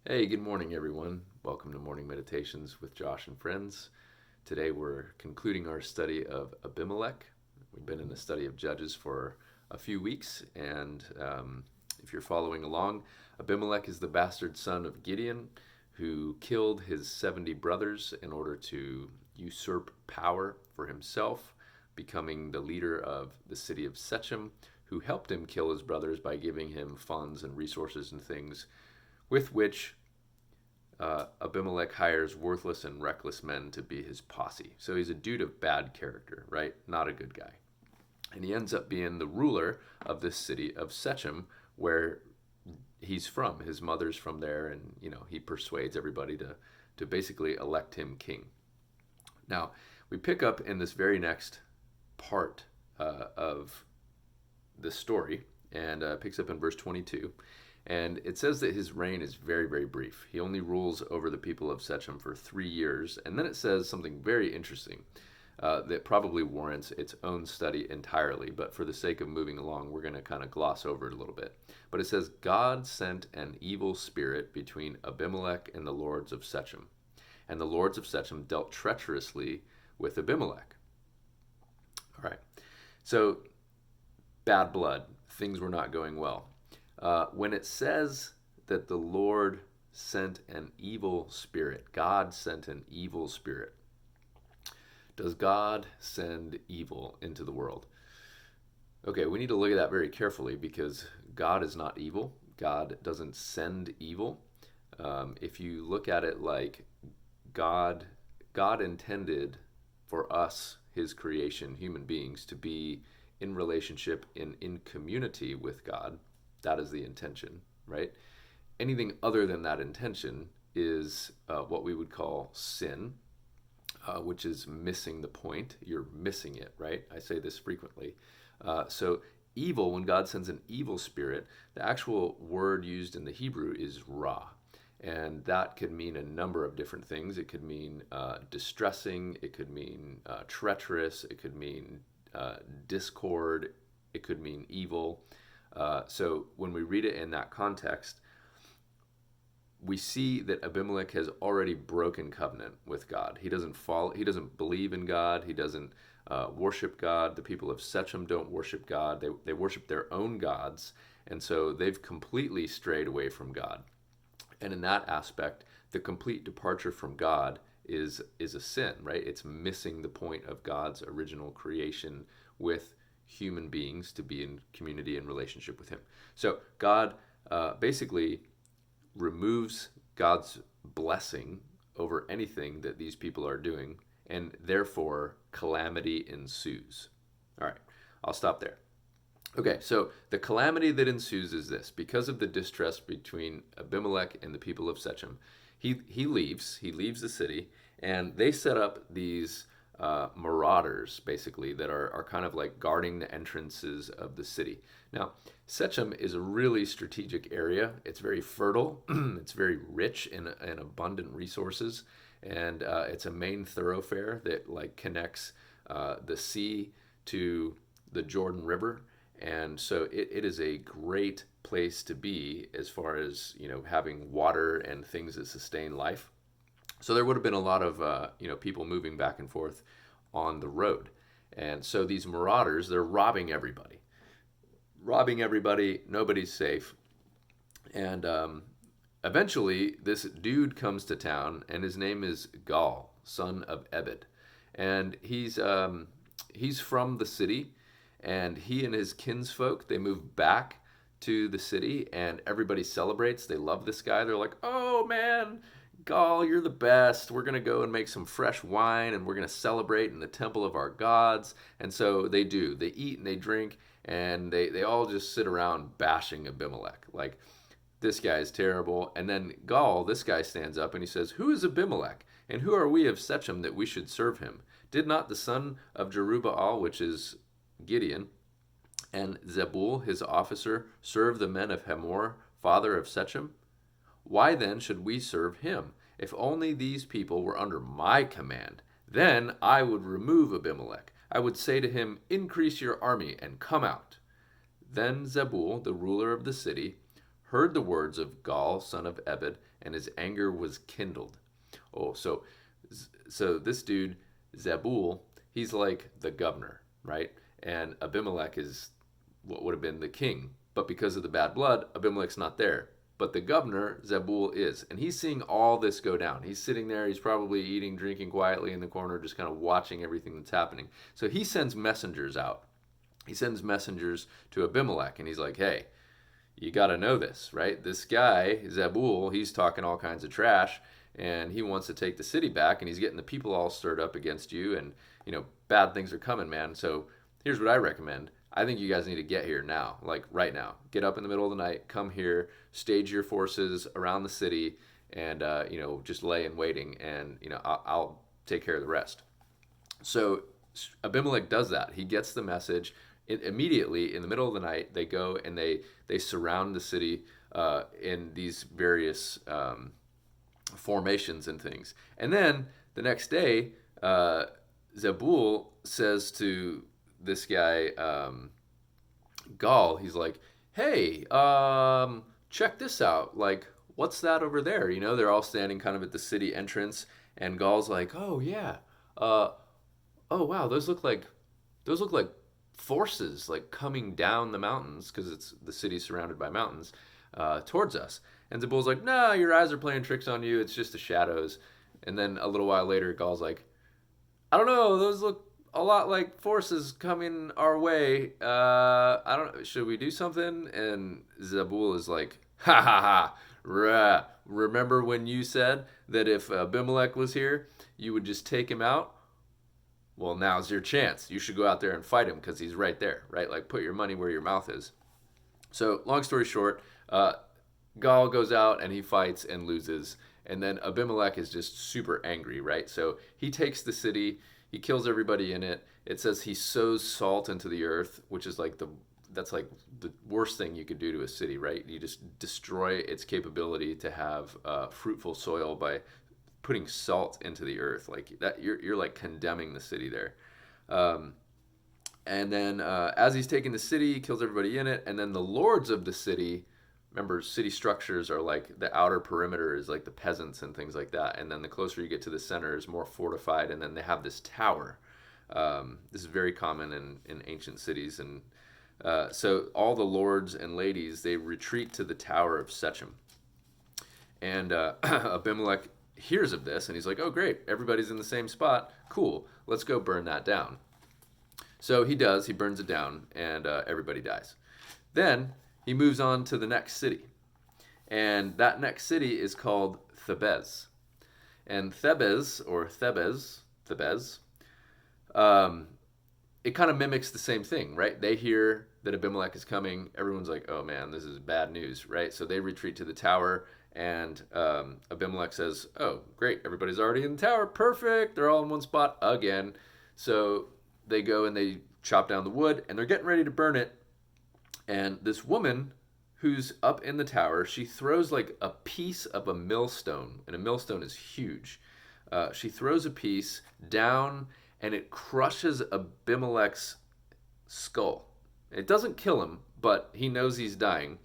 Hey, good morning, everyone. Welcome to Morning Meditations with Josh and friends. Today we're concluding our study of Abimelech. We've been in the study of Judges for a few weeks, and if you're following along, Abimelech is the bastard son of Gideon who killed his 70 brothers in order to usurp power for himself, becoming the leader of the city of Shechem, who helped him kill his brothers by giving him funds and resources and things with which Abimelech hires worthless and reckless men to be his posse. So he's a dude of bad character, right? Not a good guy. And he ends up being the ruler of this city of Shechem, where he's from. His mother's from there, and he persuades everybody to basically elect him king. Now we pick up in this very next part of the story, and picks up in verse 22. And it says that his reign is very, very brief. He only rules over the people of Shechem for 3 years. And then it says something very interesting that probably warrants its own study entirely. But for the sake of moving along, we're going to kind of gloss over it a little bit. But it says, God sent an evil spirit between Abimelech and the lords of Shechem. And the lords of Shechem dealt treacherously with Abimelech. All right. So, bad blood. Things were not going well. When it says that the Lord sent an evil spirit, God sent an evil spirit, does God send evil into the world? Okay, we need to look at that very carefully because God is not evil. God doesn't send evil. If you look at it like God, God intended for us, His creation, human beings, to be in relationship in community with God. That is the intention, right? Anything other than that intention is what we would call sin, which is missing the point. You're missing it, right? I say this frequently. So, evil, when God sends an evil spirit, the actual word used in the Hebrew is ra. And that could mean a number of different things. It could mean distressing, it could mean treacherous, it could mean discord, it could mean evil. So when we read it in that context, we see that Abimelech has already broken covenant with God. He doesn't follow. He doesn't believe in God. He doesn't worship God. The people of Shechem don't worship God. They worship their own gods, and so they've completely strayed away from God. And in that aspect, the complete departure from God is a sin, right? It's missing the point of God's original creation with human beings to be in community and relationship with Him. So God basically removes God's blessing over anything that these people are doing, and therefore calamity ensues. All right, I'll stop there. Okay, so the calamity that ensues is this: because of the distrust between Abimelech and the people of Shechem, he leaves the city, and they set up these marauders, basically, that are kind of like guarding the entrances of the city. Now, Shechem is a really strategic area. It's very fertile, it's very rich in abundant resources, and it's a main thoroughfare that like connects the sea to the Jordan River. And so it is a great place to be as far as having water and things that sustain life. So there would have been a lot of people moving back and forth on the road, and so these marauders, they're robbing everybody. Nobody's safe, and eventually this dude comes to town, and his name is Gal, son of Ebed, and he's from the city, and he and his kinsfolk, they move back to the city, and everybody celebrates. They love this guy. They're like, oh man, Gaul, you're the best. We're going to go and make some fresh wine, and we're going to celebrate in the temple of our gods. And so they do. They eat and they drink, and they all just sit around bashing Abimelech. Like, this guy is terrible. And then Gaul, this guy stands up and he says, who is Abimelech? And who are we of Shechem that we should serve him? Did not the son of Jerubbaal, which is Gideon, and Zebul, his officer, serve the men of Hamor, father of Shechem? Why then should we serve him? If only these people were under my command, then I would remove Abimelech. I would say to him, increase your army and come out. Then Zebul, the ruler of the city, heard the words of Gaal, son of Ebed, and his anger was kindled. Oh, so this dude, Zebul, he's like the governor, right? And Abimelech is what would have been the king. But because of the bad blood, Abimelech's not there. But the governor, Zebul, is. And he's seeing all this go down. He's sitting there. He's probably eating, drinking quietly in the corner, just kind of watching everything that's happening. So he sends messengers out. He sends messengers to Abimelech. And he's like, hey, you got to know this, right? This guy, Zebul, he's talking all kinds of trash. And he wants to take the city back. And he's getting the people all stirred up against you. And, bad things are coming, man. So here's what I recommend. I think you guys need to get here now, like right now. Get up in the middle of the night, come here, stage your forces around the city, and just lay in waiting, and I'll take care of the rest. So Abimelech does that. He gets the message. Immediately in the middle of the night, they go and they surround the city in these various formations and things. And then the next day, Zebul says to this guy, Gaal, he's like, hey, check this out. Like, what's that over there? They're all standing kind of at the city entrance, and Gaal's like, oh yeah, oh wow, those look like forces like coming down the mountains, because it's the city surrounded by mountains, towards us. And Zebul's like, nah, your eyes are playing tricks on you. It's just the shadows. And then a little while later, Gaal's like, I don't know, those look a lot like forces coming our way. I don't know. Should we do something? And Zebul is like, ha ha ha. Rah. Remember when you said that if Abimelech was here, you would just take him out? Well, now's your chance. You should go out there and fight him because he's right there, right? Like, put your money where your mouth is. So, long story short, Gaal goes out and he fights and loses. And then Abimelech is just super angry, right? So he takes the city. He kills everybody in it. It says he sows salt into the earth, which is that's like the worst thing you could do to a city, right? You just destroy its capability to have fruitful soil by putting salt into the earth. Like that, you're like condemning the city there. And then as he's taking the city, he kills everybody in it. And then the lords of the city, remember, city structures are like the outer perimeter is like the peasants and things like that. And then the closer you get to the center is more fortified. And then they have this tower. This is very common in ancient cities. And so all the lords and ladies, they retreat to the tower of Shechem. And Abimelech hears of this and he's like, oh, great. Everybody's in the same spot. Cool. Let's go burn that down. So he does. He burns it down and everybody dies. Then he moves on to the next city. And that next city is called Thebez. And Thebez, it kind of mimics the same thing, right? They hear that Abimelech is coming. Everyone's like, oh man, this is bad news, right? So they retreat to the tower. And Abimelech says, oh, great, everybody's already in the tower. Perfect. They're all in one spot again. So they go and they chop down the wood. And they're getting ready to burn it. And this woman who's up in the tower, she throws like a piece of a millstone, and a millstone is huge. She throws a piece down, and it crushes Abimelech's skull. It doesn't kill him, but he knows he's dying.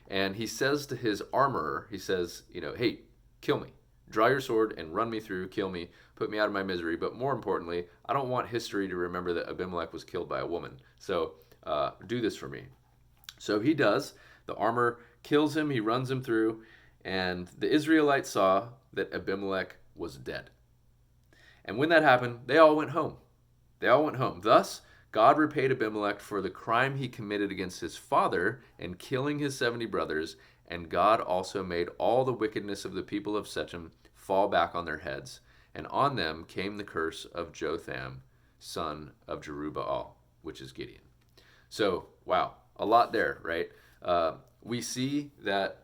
And he says to his armorer, he says, hey, kill me. Draw your sword and run me through, kill me, put me out of my misery. But more importantly, I don't want history to remember that Abimelech was killed by a woman. So do this for me. So he does. The armor kills him. He runs him through. And the Israelites saw that Abimelech was dead. And when that happened, they all went home. Thus, God repaid Abimelech for the crime he committed against his father in killing his 70 brothers. And God also made all the wickedness of the people of Shechem fall back on their heads. And on them came the curse of Jotham, son of Jerubbaal, which is Gideon. So, wow. A lot there, right? We see that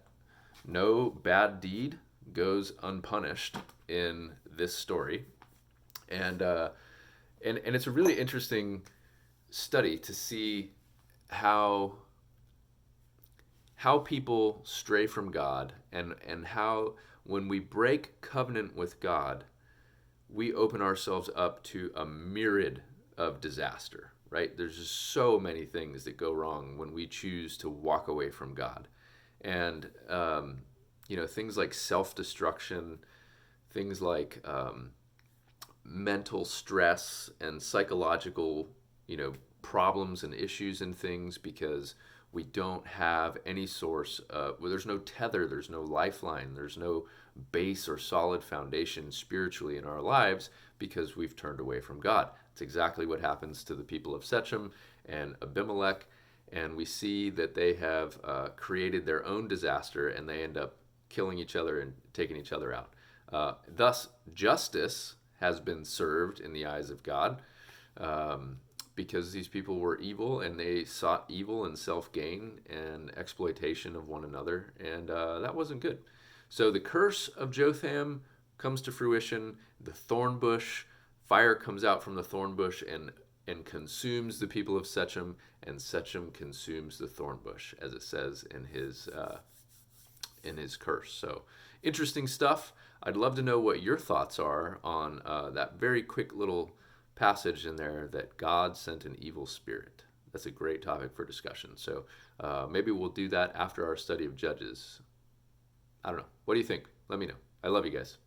no bad deed goes unpunished in this story, and it's a really interesting study to see how people stray from God, and how when we break covenant with God, we open ourselves up to a myriad of disaster. Right? There's just so many things that go wrong when we choose to walk away from God. And things like self-destruction, things like mental stress and psychological, problems and issues and things because we don't have any source. Well, there's no tether, there's no lifeline, there's no base or solid foundation spiritually in our lives because we've turned away from God. It's exactly what happens to the people of Shechem and Abimelech, and we see that they have created their own disaster and they end up killing each other and taking each other out. Thus, justice has been served in the eyes of God, because these people were evil and they sought evil and self gain and exploitation of one another, and that wasn't good. So the curse of Jotham comes to fruition. The thorn bush, fire comes out from the thorn bush and consumes the people of Shechem, and Shechem consumes the thorn bush, as it says in his curse. So interesting stuff. I'd love to know what your thoughts are on that very quick little passage in there that God sent an evil spirit. That's a great topic for discussion. So maybe we'll do that after our study of Judges. I don't know. What do you think? Let me know. I love you guys.